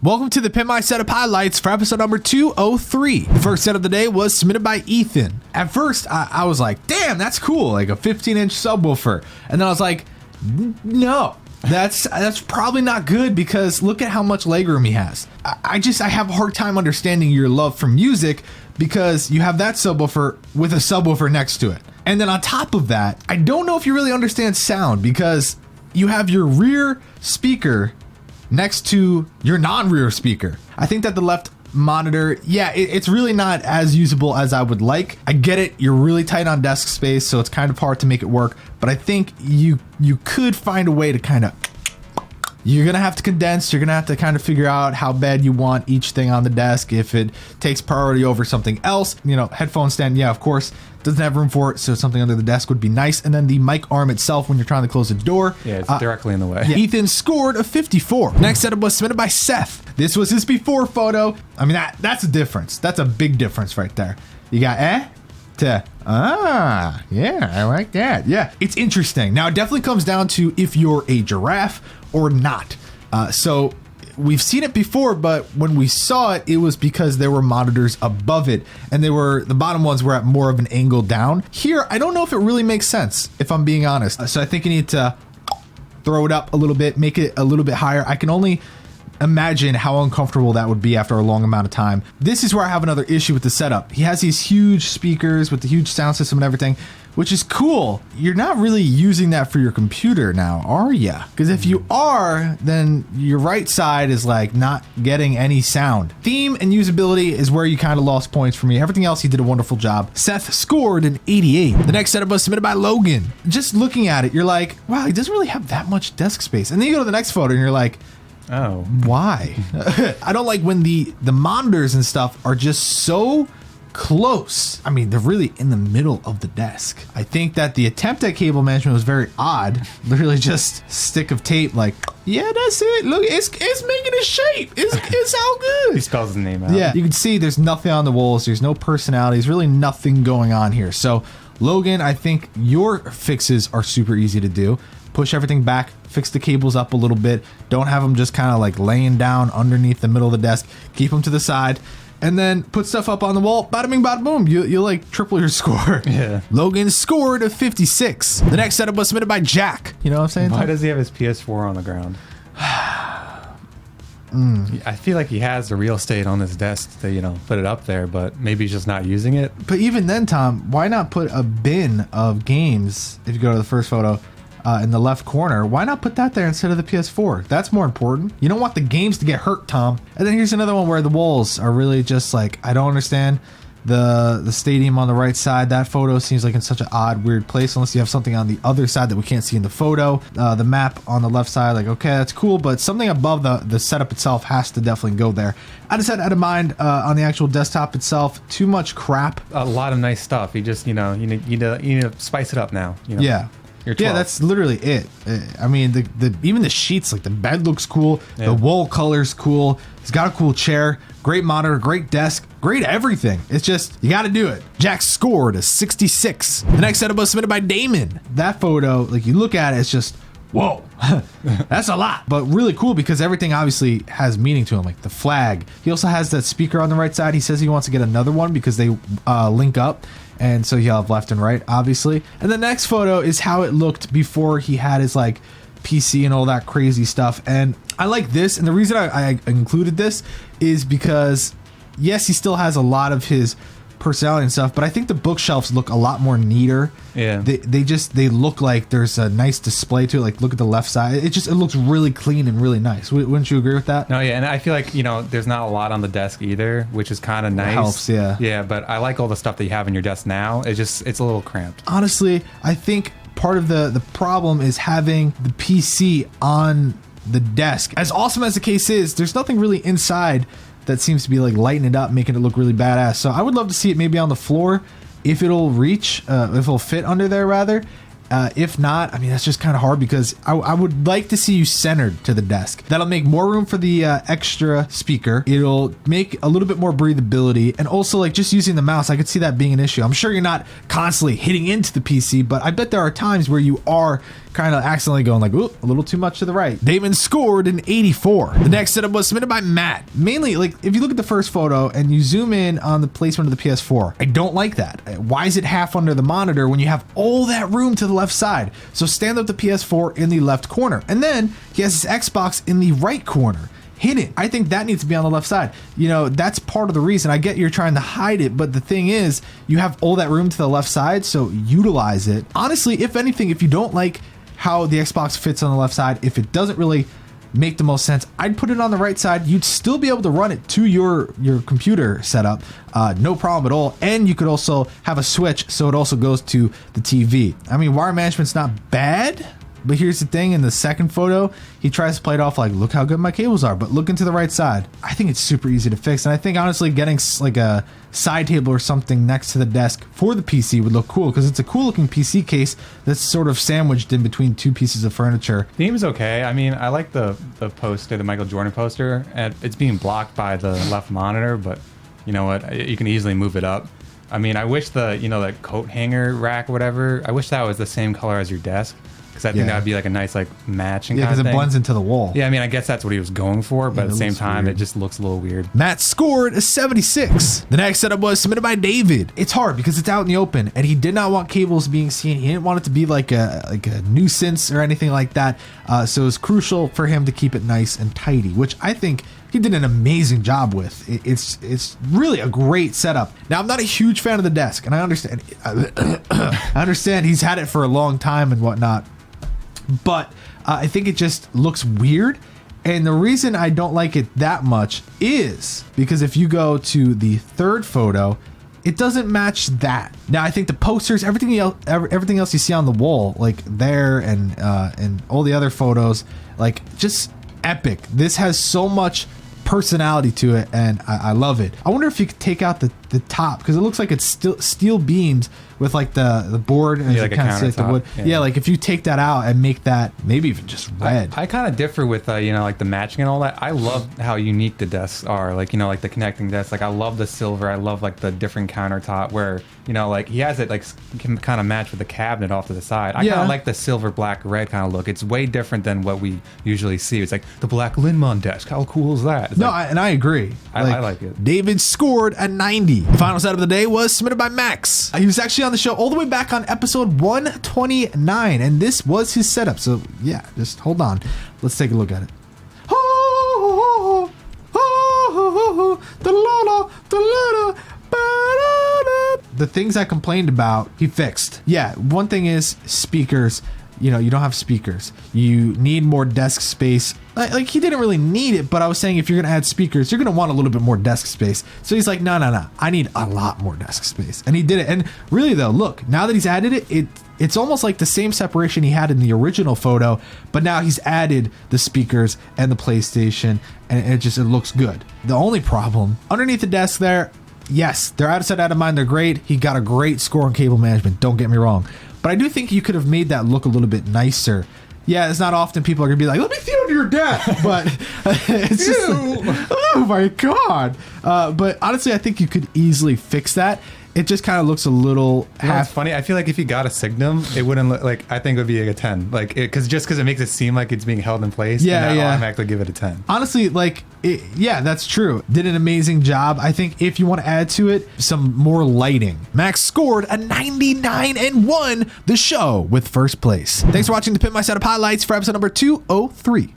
Welcome to the Pimp My Setup highlights for episode number 203. The first set of the day was submitted by Ethan. At first, I was like, damn, that's cool, like a 15-inch subwoofer. And then I was like, no, that's probably not good because look at how much legroom he has. I have a hard time understanding your love for music because you have that subwoofer with a subwoofer next to it. And then on top of that, I don't know if you really understand sound because you have your rear speaker next to your non-rear speaker. I think that the left monitor, it's really not as usable as I would like. I get it, you're really tight on desk space, so it's kind of hard to make it work, but I think you could find a way to kind of, you're gonna have to condense, you're gonna have to kind of figure out how bad you want each thing on the desk, if it takes priority over something else. You know, headphone stand, yeah, of course, doesn't have room for it, so something under the desk would be nice. And then the mic arm itself when you're trying to close the door. Yeah, it's directly in the way. Yeah. Ethan scored a 54. Next setup was submitted by Seth. This was his before photo. I mean, that's a difference. That's a big difference right there. You got to yeah, I like that. Yeah, it's interesting. Now, it definitely comes down to if you're a giraffe or not. So we've seen it before, but when we saw it, it was because there were monitors above it and the bottom ones were at more of an angle down. Here, I don't know if it really makes sense, if I'm being honest. So I think you need to throw it up a little bit, make it a little bit higher. I can only imagine how uncomfortable that would be after a long amount of time. This is where I have another issue with the setup. He has these huge speakers with the huge sound system and everything, which is cool. You're not really using that for your computer now, are ya? Because if you are, then your right side is like not getting any sound. Theme and usability is where you kind of lost points for me. Everything else, he did a wonderful job. Seth scored an 88. The next setup was submitted by Logan. Just looking at it, you're like, wow, he doesn't really have that much desk space. And then you go to the next photo and you're like, oh, why? I don't like when the monitors and stuff are just so close. I mean, they're really in the middle of the desk. I think that the attempt at cable management was very odd. Literally just stick of tape like, yeah, that's it. Look, it's making a shape. It's all good. He spells his name out. Yeah, you can see there's nothing on the walls. There's no personality. There's really nothing going on here. So Logan, I think your fixes are super easy to do. Push everything back, fix the cables up a little bit. Don't have them just kind of like laying down underneath the middle of the desk. Keep them to the side. And then put stuff up on the wall. Bada bing, bada boom. You like triple your score. Yeah. Logan scored a 56. The next setup was submitted by Jack. You know what I'm saying? Why does he have his PS4 on the ground? I feel like he has the real estate on his desk to, put it up there, but maybe he's just not using it. But even then, Tom, why not put a bin of games, if you go to the first photo, in the left corner? Why not put that there instead of the PS4? That's more important. You don't want the games to get hurt, Tom. And then here's another one where the walls are really just like, I don't understand the stadium on the right side. That photo seems like in such an odd, weird place, unless you have something on the other side that we can't see in the photo. The map on the left side, like, okay, that's cool, but something above the setup itself has to definitely go there. I just had out of mind on the actual desktop itself, too much crap. A lot of nice stuff. You just, you need to spice it up now. Yeah. Yeah, that's literally it. I mean, even the sheets, like the bed looks cool. Yeah. The wall color's cool. He's got a cool chair, great monitor, great desk, great everything. It's just, you got to do it. Jack scored a 66. The next setup was submitted by Damon. That photo, like you look at it, it's just, whoa, that's a lot. But really cool because everything obviously has meaning to him, like the flag. He also has that speaker on the right side. He says he wants to get another one because they link up. And so he'll have left and right, obviously. And the next photo is how it looked before he had his like PC and all that crazy stuff. And I like this. And the reason I included this is because, yes, he still has a lot of his personality and stuff, but I think the bookshelves look a lot more neater. Yeah, they look like there's a nice display to it. Like, look at the left side, it looks really clean and really nice. Wouldn't you agree with that? No, yeah, and I feel like there's not a lot on the desk either, which is kind of nice. It helps. Yeah, but I like all the stuff that you have in your desk now. It's a little cramped. Honestly, I think part of the problem is having the PC on the desk. As awesome as the case is, there's nothing really inside that seems to be like lighting it up, making it look really badass. So I would love to see it maybe on the floor, if it'll reach, if it'll fit under there rather. If not, I mean, that's just kind of hard because I would like to see you centered to the desk. That'll make more room for the extra speaker. It'll make a little bit more breathability, and also like just using the mouse, I could see that being an issue. I'm sure you're not constantly hitting into the PC, but I bet there are times where you are kind of accidentally going like, ooh, a little too much to the right. Damon scored an 84. The next setup was submitted by Matt. Mainly, like, if you look at the first photo and you zoom in on the placement of the PS4, I don't like that. Why is it half under the monitor when you have all that room to the left side? So stand up the PS4 in the left corner. And then he has his Xbox in the right corner, hidden. I think that needs to be on the left side. You know, that's part of the reason. I get you're trying to hide it, but the thing is, you have all that room to the left side, so utilize it. Honestly, if anything, if you don't like how the Xbox fits on the left side, if it doesn't really make the most sense, I'd put it on the right side. You'd still be able to run it to your computer setup, no problem at all. And you could also have a switch, so it also goes to the TV. I mean, wire management's not bad, but here's the thing. In the second photo, he tries to play it off like, look how good my cables are, but look into the right side. I think it's super easy to fix, and I think honestly getting like a side table or something next to the desk for the PC would look cool, because it's a cool looking PC case that's sort of sandwiched in between two pieces of furniture. The theme is okay. I mean, I like the poster, the Michael Jordan poster, and it's being blocked by the left monitor, but you know what? You can easily move it up. I mean, I wish the coat hanger rack or whatever, I wish that was the same color as your desk. Because I think that would be like a nice like matching. Yeah, because it blends into the wall. Yeah, I mean, I guess that's what he was going for, but at the same time, weird. It just looks a little weird. Matt scored a 76. The next setup was submitted by David. It's hard because it's out in the open, and he did not want cables being seen. He didn't want it to be like a nuisance or anything like that. So it was crucial for him to keep it nice and tidy, which I think he did an amazing job with. It's really a great setup. Now, I'm not a huge fan of the desk, and I understand. I understand he's had it for a long time and whatnot. But I think it just looks weird. And the reason I don't like it that much is because if you go to the third photo, it doesn't match that. Now, I think the posters, everything else you see on the wall, like there and all the other photos, like just epic. This has so much personality to it, and I love it. I wonder if you could take out the top, because it looks like it's still steel beams with like the board and like kind of like the wood. Yeah, like if you take that out and make that maybe even just red. I kind of differ with like the matching and all that. I love how unique the desks are. Like like the connecting desks. Like I love the silver. I love like the different countertop where like he has it like can kind of match with the cabinet off to the side. I kind of like the silver, black, red kind of look. It's way different than what we usually see. It's like the black Linmon desk. How cool is that? It's I agree. I like it. David scored a 90. The final setup of the day was submitted by Max. He was actually on the show all the way back on episode 129, and this was his setup. So yeah, just hold on. Let's take a look at it. The things I complained about, he fixed. Yeah, one thing is speakers. You don't have speakers. You need more desk space. Like he didn't really need it, but I was saying if you're gonna add speakers, you're gonna want a little bit more desk space. So he's like, no, I need a lot more desk space, and he did it. And really though, look, now that he's added it, it's almost like the same separation he had in the original photo, but now he's added the speakers and the PlayStation, and it looks good. The only problem underneath the desk there, yes, they're out of sight, out of mind. They're great. He got a great score on cable management. Don't get me wrong. But I do think you could have made that look a little bit nicer. Yeah, it's not often people are going to be like, let me see under your desk. But it's just like, oh my God. But honestly, I think you could easily fix that. It just kind of looks a little half funny. I feel like if you got a Signum, it wouldn't look like, I think it would be like a 10. Like, because it makes it seem like it's being held in place. Yeah, and I'll automatically give it a 10. Honestly, yeah, that's true. Did an amazing job. I think if you want to add to it, some more lighting. Max scored a 99 and won the show with first place. Thanks for watching the Pimp My Setup highlights for episode number 203.